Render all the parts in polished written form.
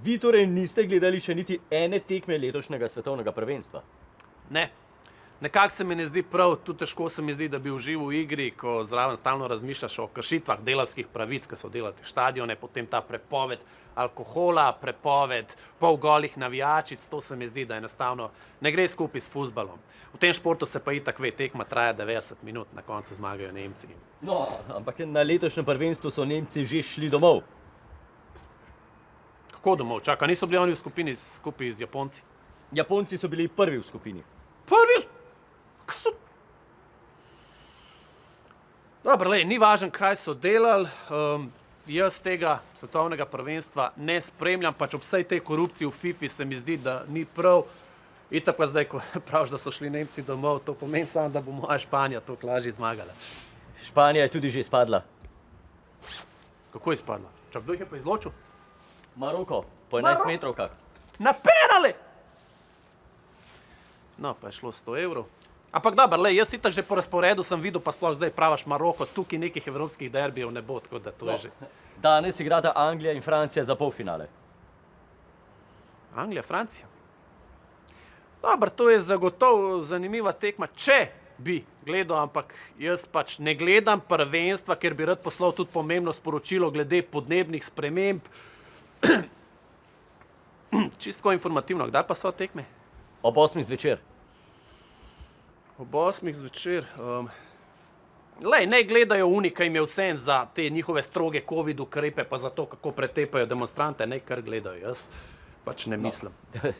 Vi torej niste gledali še niti ene tekme letošnjega svetovnega prvenstva? Ne. Nekako se mi ne zdi prav, tudi težko se mi zdi, da bi užival v igri, ko zraven stalno razmišljaš o kršitvah delavskih pravic, ki so delati štadione, potem ta prepoved alkohola, prepoved polgolih navijačic, to se mi zdi, da enostavno ne gre skupaj s fuzbalom. V tem športu se pa itak ve, tekma traja 90 minut, na koncu zmagajo Nemci. No, ampak na letošnjem prvenstvu so Nemci že šli domov. Kako domov? Čaka, niso bili oni v skupini skupaj z Japonci? Japonci so bili prvi v skupini. Prvi? Kaj so? Dobro, lej, ni važno, kaj so delali. Jaz tega svetovnega prvenstva ne spremljam, pač ob vsej tej korupciji v FIFA se mi zdi, da ni prav. Itak pa zdaj, ko praviš, da so šli Nemci domov, to pomeni samo, da bo moja Španija toliko lažje zmagala. Španija je tudi že izpadla. Kako je izpadla? Čak, kdo jih je pa izločil? Maroko, po 11 metrovkah. Na penale! No, pa je šlo 100 evrov. Ampak dobro, lej, jaz itak že po razporedu sem videl, pa sploh zdaj pravaš Maroko, tukaj nekih evropskih derbijev ne bo, tako da to je že. Danes igrata Anglija in Francija za polfinale. Anglija, Francija? Dobro, to je zagotovo zanimiva tekma, če bi gledal, ampak jaz pač ne gledam prvenstva, ker bi rad poslal tudi pomembno sporočilo glede podnebnih sprememb. Čisto informativno, kdaj pa so tekme? Ob 8 zvečer. Ob 8 zvečer. Lej, ne gledajo oni, kaj jim je vse za te njihove stroge covid ukrepe, pa za to, kako pretepajo demonstrante, ne kar gledajo. Jaz pač ne mislim. No.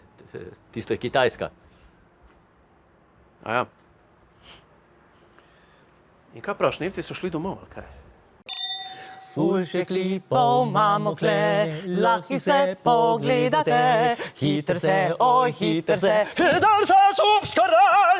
Tisto je Kitajska. Aja. In kaj praviš, Nemci so šli domov, ali kaj? Fužek lipov imamo kle, lahko jih vse pogledate. Hiter se, oj, hiter se, subskraj!